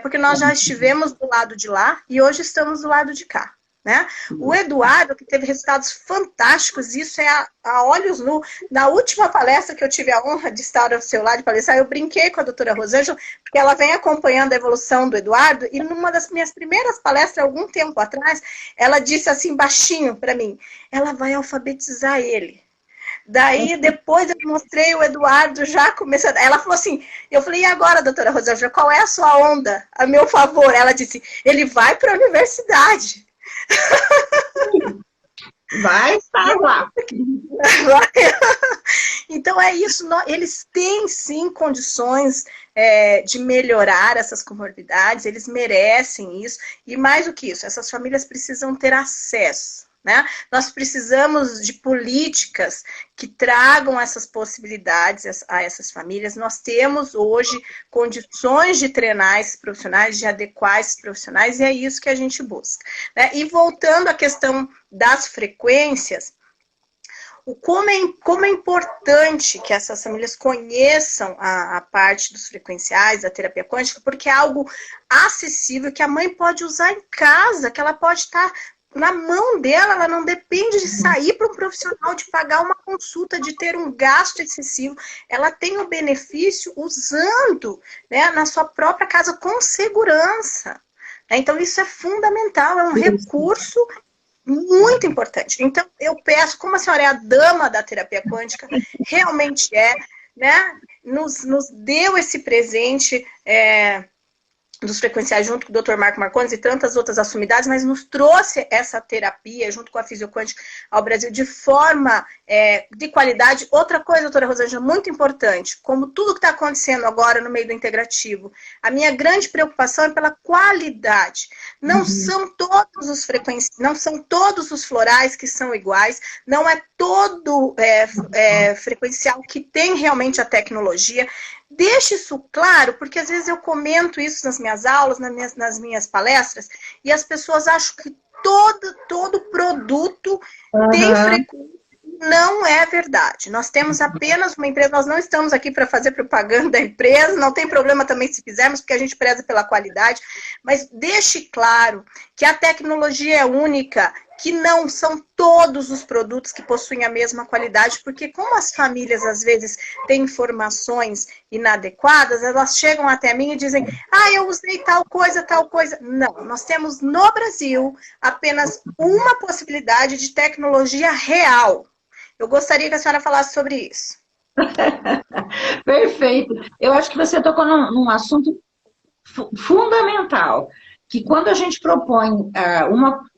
porque nós já estivemos do lado de lá e hoje estamos do lado de cá. Né? O Eduardo, que teve resultados fantásticos, isso é a olhos nu. Na última palestra que eu tive a honra de estar ao seu lado de palestrar, eu brinquei com a doutora Rosângela, porque ela vem acompanhando a evolução do Eduardo, e numa das minhas primeiras palestras, algum tempo atrás, ela disse assim, baixinho para mim, ela vai alfabetizar ele. Daí, depois eu mostrei o Eduardo já começando. Ela falou assim, eu falei, e agora, doutora Rosângela, qual é a sua onda a meu favor? Ela disse, ele vai para a universidade. Vai estar lá. Então é isso, eles têm sim condições de melhorar essas comorbidades, eles merecem isso, e mais do que isso, essas famílias precisam ter acesso. Né? Nós precisamos de políticas que tragam essas possibilidades a essas famílias. Nós temos hoje condições de treinar esses profissionais, de adequar esses profissionais, e é isso que a gente busca. Né? E voltando à questão das frequências, como é importante que essas famílias conheçam a parte dos frequenciais, da terapia quântica, porque é algo acessível, que a mãe pode usar em casa, que ela pode estar na mão dela, ela não depende de sair para um profissional, de pagar uma consulta, de ter um gasto excessivo. Ela tem o benefício usando, né, na sua própria casa com segurança. Então, isso é fundamental, é um recurso muito importante. Então, eu peço, como a senhora é a dama da terapia quântica, realmente né, nos deu esse presente, dos frequenciais junto com o Dr. Marco Marcondes e tantas outras assumidades, mas nos trouxe essa terapia junto com a fisioquântica ao Brasil de forma de qualidade. Outra coisa, doutora Rosângela, muito importante, como tudo que está acontecendo agora no meio do integrativo, a minha grande preocupação é pela qualidade. Não são todos os frequenciais, não são todos os florais que são iguais, não é todo frequencial que tem realmente a tecnologia. Deixe isso claro, porque às vezes eu comento isso nas minhas aulas, nas minhas palestras, e as pessoas acham que todo produto tem frequência. Não é verdade. Nós temos apenas uma empresa, nós não estamos aqui para fazer propaganda da empresa, não tem problema também se fizermos, porque a gente preza pela qualidade, mas deixe claro que a tecnologia é única, que não são todos os produtos que possuem a mesma qualidade, porque como as famílias às vezes têm informações inadequadas, elas chegam até mim e dizem, eu usei tal coisa. Não, nós temos no Brasil apenas uma possibilidade de tecnologia real. Eu gostaria que a senhora falasse sobre isso. Perfeito. Eu acho que você tocou num assunto fundamental, que quando a gente propõe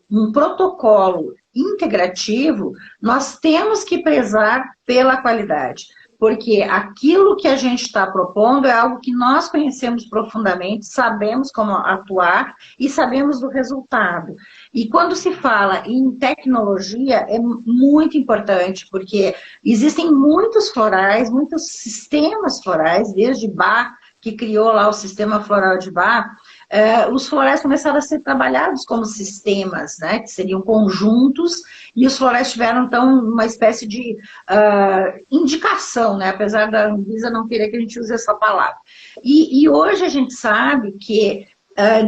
um protocolo integrativo, nós temos que prezar pela qualidade, porque aquilo que a gente está propondo é algo que nós conhecemos profundamente, sabemos como atuar e sabemos do resultado. E quando se fala em tecnologia, é muito importante, porque existem muitos florais, muitos sistemas florais, desde Bach, que criou lá o sistema floral de Bach, os florais começaram a ser trabalhados como sistemas, né, que seriam conjuntos, e os florais tiveram, então, uma espécie de indicação, né, apesar da Anvisa não querer que a gente use essa palavra. E hoje a gente sabe que,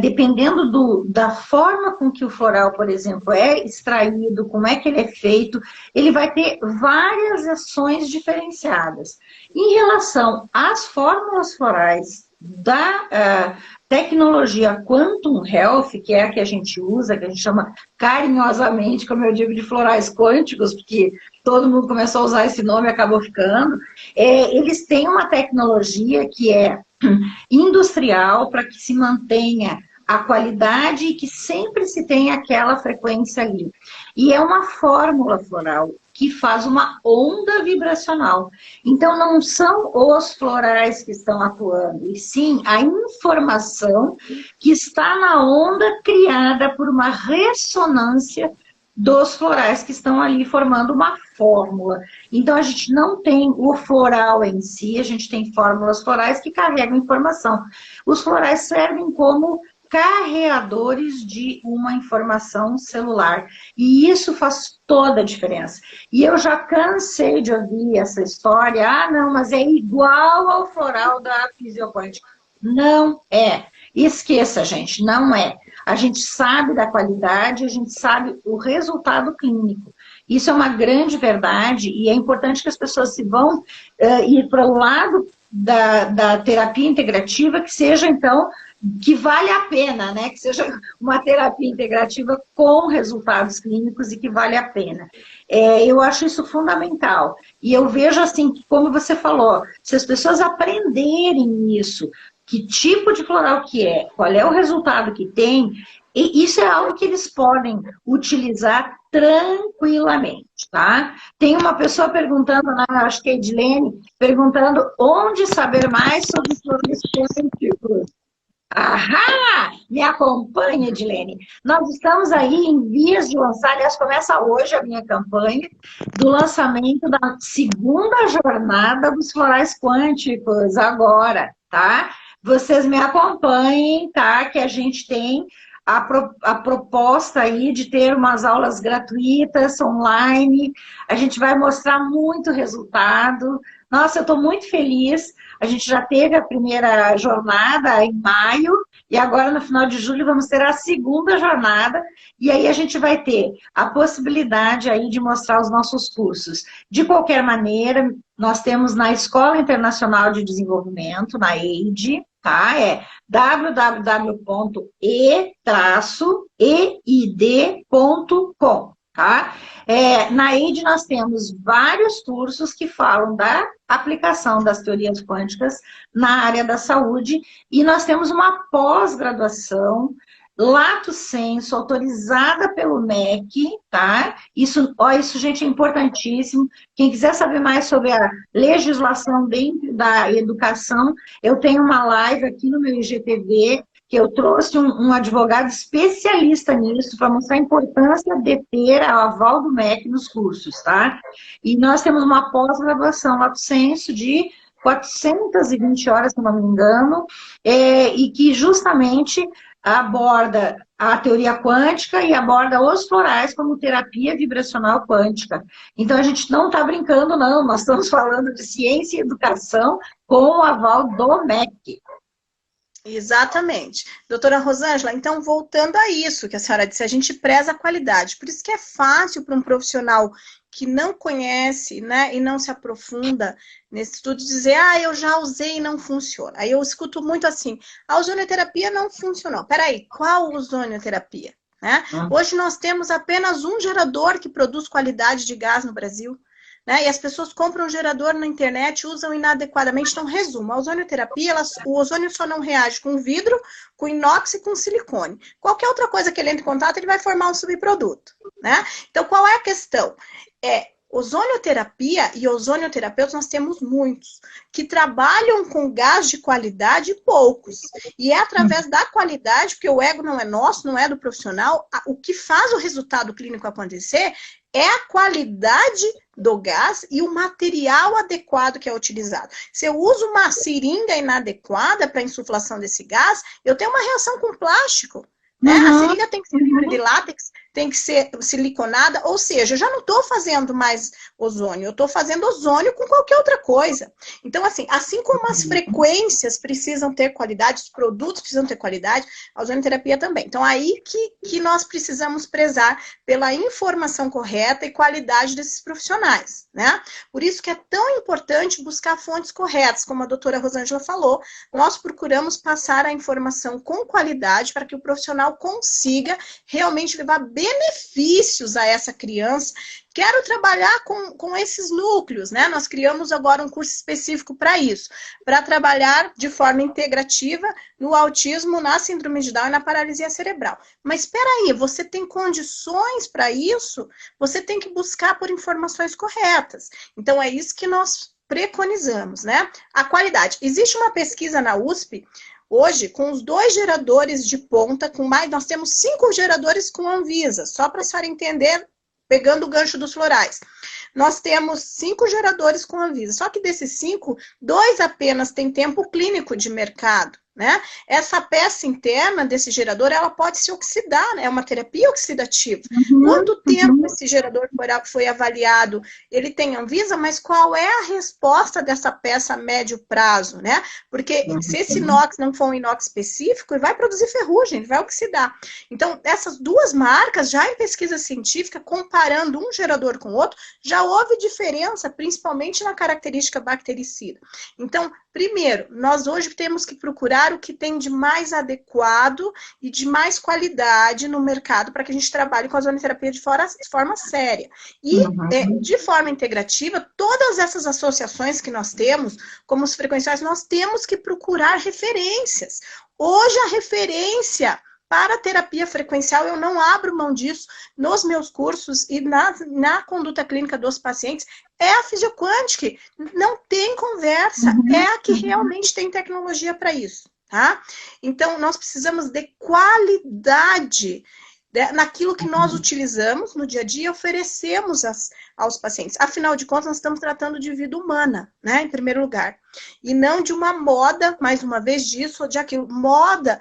dependendo da forma com que o floral, por exemplo, é extraído, como é que ele é feito, ele vai ter várias ações diferenciadas. Em relação às fórmulas florais da tecnologia Quantum Health, que é a que a gente usa, que a gente chama carinhosamente, como eu digo, de florais quânticos, porque todo mundo começou a usar esse nome e acabou ficando, eles têm uma tecnologia que é industrial para que se mantenha a qualidade e que sempre se tenha aquela frequência ali. E é uma fórmula floral que faz uma onda vibracional. Então, não são os florais que estão atuando, e sim a informação que está na onda criada por uma ressonância dos florais que estão ali formando uma fórmula. Então, a gente não tem o floral em si, a gente tem fórmulas florais que carregam informação. Os florais servem como carreadores de uma informação celular. E isso faz toda a diferença. E eu já cansei de ouvir essa história, não, mas é igual ao floral da fisioquântica. Não é. Esqueça, gente, não é. A gente sabe da qualidade, a gente sabe o resultado clínico. Isso é uma grande verdade e é importante que as pessoas se vão ir para o lado da terapia integrativa, que seja, então, que vale a pena, né? Que seja uma terapia integrativa com resultados clínicos e que vale a pena. Eu acho isso fundamental. E eu vejo assim, que, como você falou, se as pessoas aprenderem isso, que tipo de floral que é, qual é o resultado que tem, e isso é algo que eles podem utilizar tranquilamente, tá? Tem uma pessoa perguntando, acho que é a Edilene, perguntando onde saber mais sobre flores quânticos. Ahá! Me acompanha, Edilene. Nós estamos aí em vias de lançar, aliás, começa hoje a minha campanha do lançamento da segunda jornada dos florais quânticos, agora, tá? Vocês me acompanhem, tá? Que a gente tem a proposta aí de ter umas aulas gratuitas, online. A gente vai mostrar muito resultado. Nossa, eu estou muito feliz. A gente já teve a primeira jornada em maio e agora no final de julho vamos ter a segunda jornada e aí a gente vai ter a possibilidade aí de mostrar os nossos cursos. De qualquer maneira, nós temos na Escola Internacional de Desenvolvimento, na EID, tá? É www.e-eid.com. Tá? Na EID nós temos vários cursos que falam da aplicação das teorias quânticas na área da saúde e nós temos uma pós-graduação lato sensu, autorizada pelo MEC, tá? Isso, gente, é importantíssimo. Quem quiser saber mais sobre a legislação dentro da educação, eu tenho uma live aqui no meu IGTV, que eu trouxe um advogado especialista nisso para mostrar a importância de ter o aval do MEC nos cursos, tá? E nós temos uma pós-graduação lato sensu de 420 horas, se não me engano, e que justamente aborda a teoria quântica e aborda os florais como terapia vibracional quântica. Então, a gente não está brincando, não. Nós estamos falando de ciência e educação com o aval do MEC. Exatamente. Doutora Rosângela, então, voltando a isso que a senhora disse, a gente preza a qualidade. Por isso que é fácil para um profissional que não conhece, né, e não se aprofunda nesse estudo, dizer, eu já usei e não funciona. Aí eu escuto muito assim, a ozonioterapia não funcionou. Peraí, qual ozonioterapia? Né? Hoje nós temos apenas um gerador que produz qualidade de gás no Brasil. né? E as pessoas compram um gerador na internet, usam inadequadamente. Então, resumo, a ozonioterapia, o ozônio só não reage com vidro, com inox e com silicone. Qualquer outra coisa que ele entre em contato, ele vai formar um subproduto, né? Então, qual é a questão? Ozonioterapia e ozonioterapeutas nós temos muitos, que trabalham com gás de qualidade poucos. E é através da qualidade, porque o ego não é nosso, não é do profissional, o que faz o resultado clínico acontecer é a qualidade do gás e o material adequado que é utilizado. Se eu uso uma seringa inadequada para a insuflação desse gás, eu tenho uma reação com plástico. Né? A seringa tem que ser livre de látex, tem que ser siliconada, ou seja, eu já não estou fazendo mais ozônio, eu estou fazendo ozônio com qualquer outra coisa. Então, assim como as frequências precisam ter qualidade, os produtos precisam ter qualidade, a ozonioterapia também. Então, aí que nós precisamos prezar pela informação correta e qualidade desses profissionais, né? Por isso que é tão importante buscar fontes corretas, como a doutora Rosângela falou, nós procuramos passar a informação com qualidade para que o profissional consiga realmente levar benefícios a essa criança. Quero trabalhar com esses núcleos, né? Nós criamos agora um curso específico para isso, para trabalhar de forma integrativa no autismo, na síndrome de Down e na paralisia cerebral. Mas espera aí, você tem condições para isso? Você tem que buscar por informações corretas. Então, é isso que nós preconizamos, né? A qualidade. Existe uma pesquisa na USP, hoje, com os 2 geradores de ponta, nós temos 5 geradores com Anvisa, só para a senhora entender, pegando o gancho dos florais. Nós temos 5 geradores com Anvisa, só que desses 5, 2 apenas têm tempo clínico de mercado, né? Essa peça interna desse gerador, ela pode se oxidar, né? É uma terapia oxidativa. Quanto tempo esse gerador foi avaliado? Ele tem Anvisa, mas qual é a resposta dessa peça a médio prazo, né? Porque se esse inox não for um inox específico, ele vai produzir ferrugem, ele vai oxidar. Então, essas 2 marcas, já em pesquisa científica, comparando um gerador com o outro, já houve diferença, principalmente na característica bactericida. Então, primeiro, nós hoje temos que procurar o que tem de mais adequado e de mais qualidade no mercado para que a gente trabalhe com a ozonioterapia de forma séria. E, de forma integrativa, todas essas associações que nós temos, como os frequenciais, nós temos que procurar referências. Hoje, a referência para a terapia frequencial, eu não abro mão disso nos meus cursos e na conduta clínica dos pacientes, é a Physioquantic. Não tem conversa, é a que realmente tem tecnologia para isso, tá? Então, nós precisamos de qualidade naquilo que nós utilizamos no dia a dia e oferecemos aos pacientes. Afinal de contas, nós estamos tratando de vida humana, né, em primeiro lugar. E não de uma moda, mais uma vez disso ou de aquilo. Moda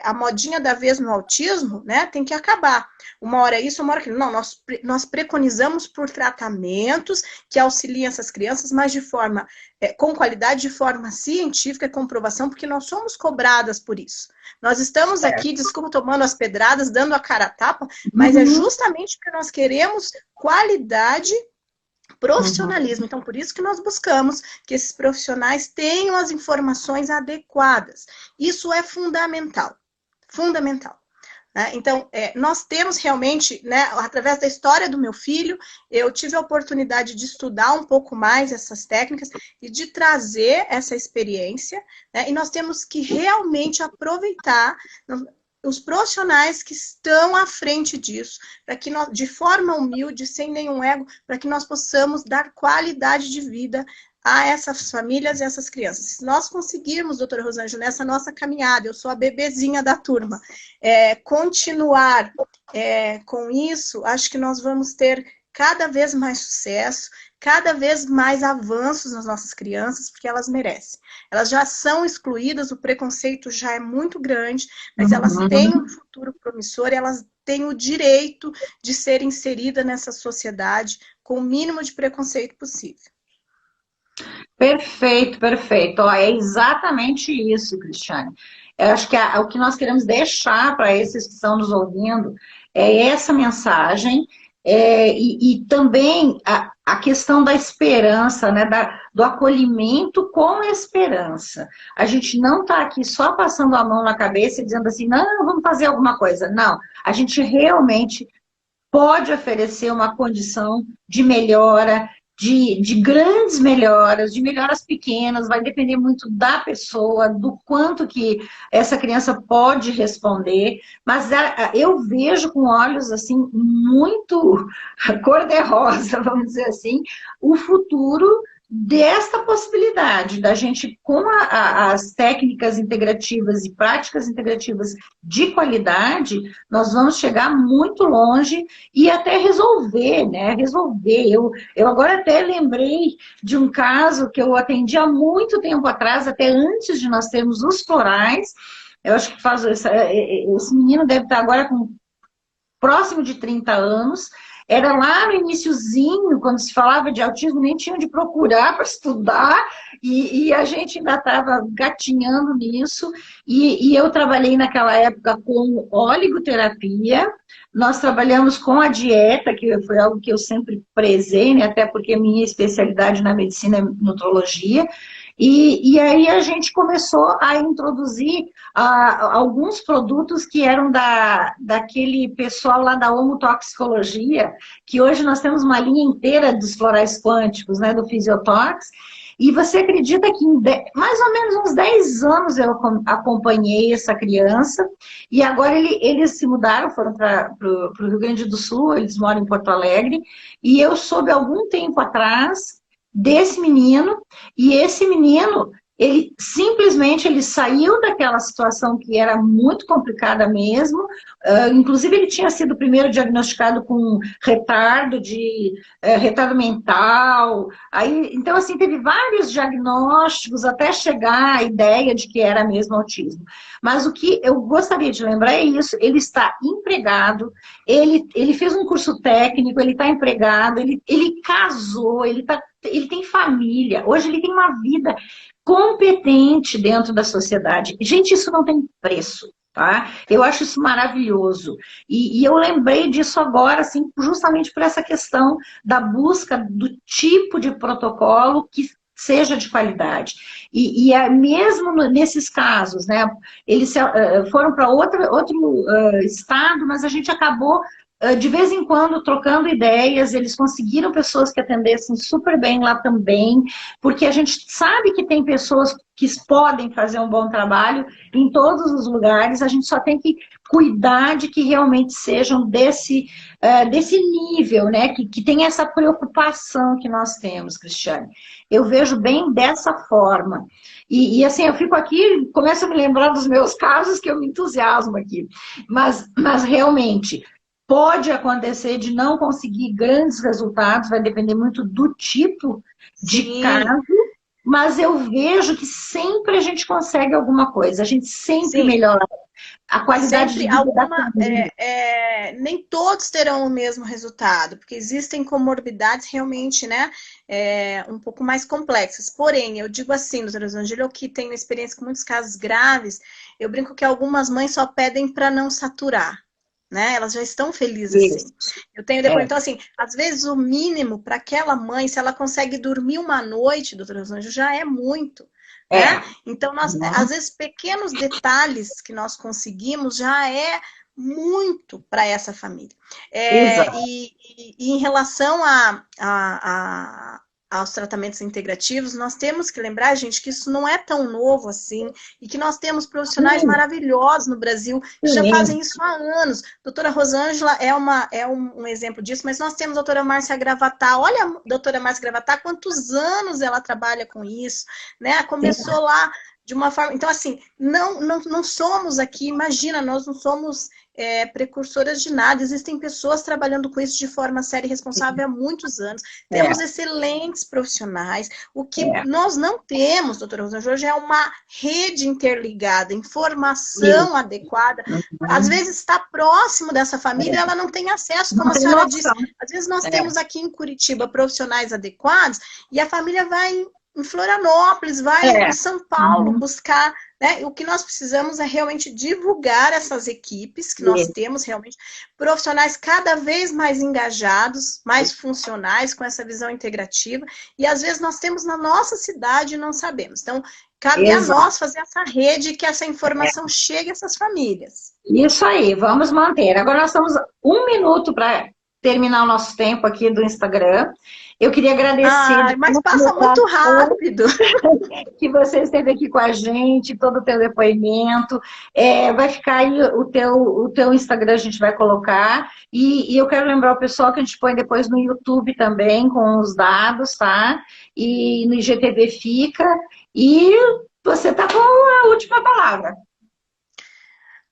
a modinha da vez no autismo, né, tem que acabar. Uma hora isso, uma hora aquilo. Não, nós preconizamos por tratamentos que auxiliem essas crianças, mas de forma, com qualidade, de forma científica e comprovação, porque nós somos cobradas por isso. Nós estamos aqui, desculpa, tomando as pedradas, dando a cara a tapa, mas é justamente porque nós queremos qualidade, profissionalismo. Então, por isso que nós buscamos que esses profissionais tenham as informações adequadas. Isso é fundamental. Fundamental. Né? Então, nós temos realmente, né, através da história do meu filho, eu tive a oportunidade de estudar um pouco mais essas técnicas e de trazer essa experiência, né, e nós temos que realmente aproveitar os profissionais que estão à frente disso, para que nós, de forma humilde, sem nenhum ego, para que nós possamos dar qualidade de vida a essas famílias e essas crianças. Se nós conseguirmos, doutora Rosângela, nessa nossa caminhada, eu sou a bebezinha da turma, continuar com isso, acho que nós vamos ter cada vez mais sucesso, cada vez mais avanços nas nossas crianças, porque elas merecem. Elas já são excluídas, o preconceito já é muito grande, mas elas têm um futuro promissor, elas têm o direito de ser inseridas nessa sociedade com o mínimo de preconceito possível. Perfeito, perfeito. Ó, é exatamente isso, Cristiane. Eu acho que o que nós queremos deixar para esses que estão nos ouvindo é essa mensagem e também a questão da esperança, né, do acolhimento com esperança. A gente não está aqui só passando a mão na cabeça e dizendo assim, não, vamos fazer alguma coisa. Não, a gente realmente pode oferecer uma condição de melhora, de grandes melhoras, de melhoras pequenas, vai depender muito da pessoa, do quanto que essa criança pode responder, mas eu vejo com olhos, assim, muito cor-de-rosa, vamos dizer assim, o futuro desta possibilidade da gente, com as técnicas integrativas e práticas integrativas de qualidade, nós vamos chegar muito longe e até resolver, né? Resolver. Eu agora até lembrei de um caso que eu atendi há muito tempo atrás, até antes de nós termos os florais. Eu acho que esse menino deve estar agora com próximo de 30 anos. Era lá no iniciozinho, quando se falava de autismo, nem tinha onde procurar para estudar, e a gente ainda estava gatinhando nisso, e eu trabalhei naquela época com oligoterapia, nós trabalhamos com a dieta, que foi algo que eu sempre prezei, né, até porque minha especialidade na medicina é nutrologia, e aí a gente começou a introduzir alguns produtos que eram daquele pessoal lá da homotoxicologia, que hoje nós temos uma linha inteira dos florais quânticos, né, do Fisiotox, e você acredita que em mais ou menos uns 10 anos eu acompanhei essa criança, e agora eles se mudaram, foram para o Rio Grande do Sul, eles moram em Porto Alegre, e eu soube algum tempo atrás desse menino, e esse menino, ele simplesmente ele saiu daquela situação que era muito complicada mesmo, inclusive ele tinha sido primeiro diagnosticado com retardo mental, aí, então assim, teve vários diagnósticos até chegar à ideia de que era mesmo autismo. Mas o que eu gostaria de lembrar é isso, ele está empregado, ele fez um curso técnico, ele está empregado, ele casou, ele tem família, hoje ele tem uma vida competente dentro da sociedade. Gente, isso não tem preço, tá? Eu acho isso maravilhoso. E eu lembrei disso agora, assim, justamente por essa questão da busca do tipo de protocolo que seja de qualidade. E mesmo nesses casos, né, eles foram para outro estado, mas a gente acabou de vez em quando, trocando ideias, eles conseguiram pessoas que atendessem super bem lá também, porque a gente sabe que tem pessoas que podem fazer um bom trabalho em todos os lugares, a gente só tem que cuidar de que realmente sejam desse nível, né? Que tem essa preocupação que nós temos, Cristiane. Eu vejo bem dessa forma. E assim, eu fico aqui, começo a me lembrar dos meus casos, que eu me entusiasmo aqui. Mas realmente, pode acontecer de não conseguir grandes resultados, vai depender muito do tipo de caso, mas eu vejo que sempre a gente consegue alguma coisa, a gente sempre melhora a qualidade de vida da família. Nem todos terão o mesmo resultado, porque existem comorbidades realmente, né, um pouco mais complexas. Porém, eu digo assim, doutora Rosângela, eu que tenho experiência com muitos casos graves, eu brinco que algumas mães só pedem para não saturar. Né? Elas já estão felizes assim. Eu tenho depois, então assim, às vezes o mínimo para aquela mãe, se ela consegue dormir uma noite, doutora Rosângela, já é muito. Né? Então, às vezes, pequenos detalhes que nós conseguimos já é muito para essa família. E em relação aos tratamentos integrativos, nós temos que lembrar, gente, que isso não é tão novo assim, e que nós temos profissionais maravilhosos no Brasil que já fazem isso há anos. Doutora Rosângela é um exemplo disso, mas nós temos a doutora Márcia Gravatá. Olha a doutora Márcia Gravatá, quantos anos ela trabalha com isso, né? Começou lá de uma forma... Então, assim, não somos aqui, imagina, nós não somos precursoras de nada. Existem pessoas trabalhando com isso de forma séria e responsável há muitos anos. Temos excelentes profissionais. O que nós não temos, doutora Rosângela, hoje é uma rede interligada, informação adequada. Às vezes está próximo dessa família, ela não tem acesso, como a senhora disse. Às vezes nós temos aqui em Curitiba profissionais adequados e a família vai em Florianópolis, vai em São Paulo buscar, né? O que nós precisamos é realmente divulgar essas equipes que nós temos, realmente profissionais cada vez mais engajados, mais funcionais, com essa visão integrativa, e às vezes nós temos na nossa cidade e não sabemos. Então, cabe a nós fazer essa rede, que essa informação chegue a essas famílias. Isso aí, vamos manter. Agora nós estamos 1 minuto para terminar o nosso tempo aqui do Instagram. Eu queria agradecer. Ai, mas passa muito rápido. Que você esteve aqui com a gente, todo o teu depoimento. Vai ficar aí o teu Instagram, a gente vai colocar. E eu quero lembrar o pessoal que a gente põe depois no YouTube também, com os dados, tá? E no IGTV fica. E você está com a última palavra.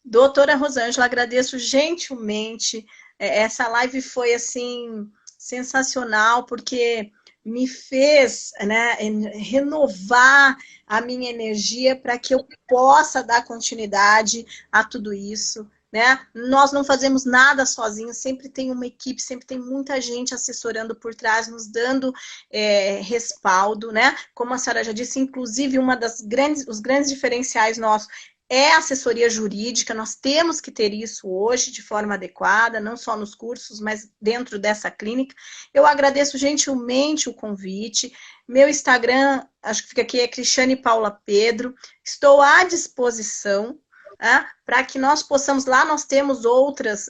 Doutora Rosângela, agradeço gentilmente. Essa live foi, assim, sensacional, porque me fez, né, renovar a minha energia para que eu possa dar continuidade a tudo isso. Né? Nós não fazemos nada sozinhos, sempre tem uma equipe, sempre tem muita gente assessorando por trás, nos dando respaldo, né? Como a senhora já disse, inclusive os grandes diferenciais nossos é assessoria jurídica, nós temos que ter isso hoje de forma adequada, não só nos cursos, mas dentro dessa clínica. Eu agradeço gentilmente o convite. Meu Instagram, acho que fica aqui, é Cristiane Paula Pedro. Estou à disposição, para que nós possamos, lá nós temos outras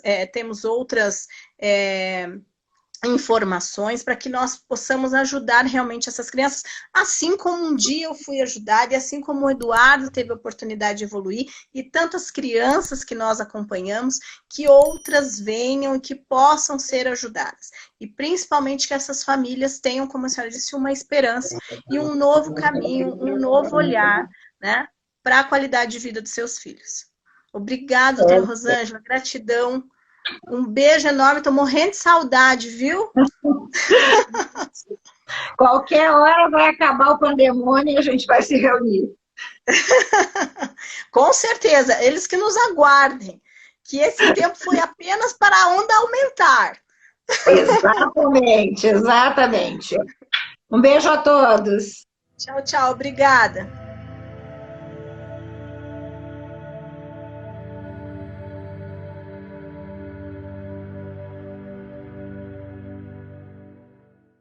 informações para que nós possamos ajudar realmente essas crianças, assim como um dia eu fui ajudada, e assim como o Eduardo teve a oportunidade de evoluir, e tantas crianças que nós acompanhamos, que outras venham e que possam ser ajudadas. E principalmente que essas famílias tenham, como a senhora disse, uma esperança e um novo caminho, um novo olhar, né, para a qualidade de vida dos seus filhos. Obrigada, doutora Rosângela, gratidão. Um beijo enorme, tô morrendo de saudade, viu? Qualquer hora vai acabar o pandemônio e a gente vai se reunir. Com certeza, eles que nos aguardem, que esse tempo foi apenas para a onda aumentar. Exatamente, exatamente. Um beijo a todos. Tchau, tchau, obrigada.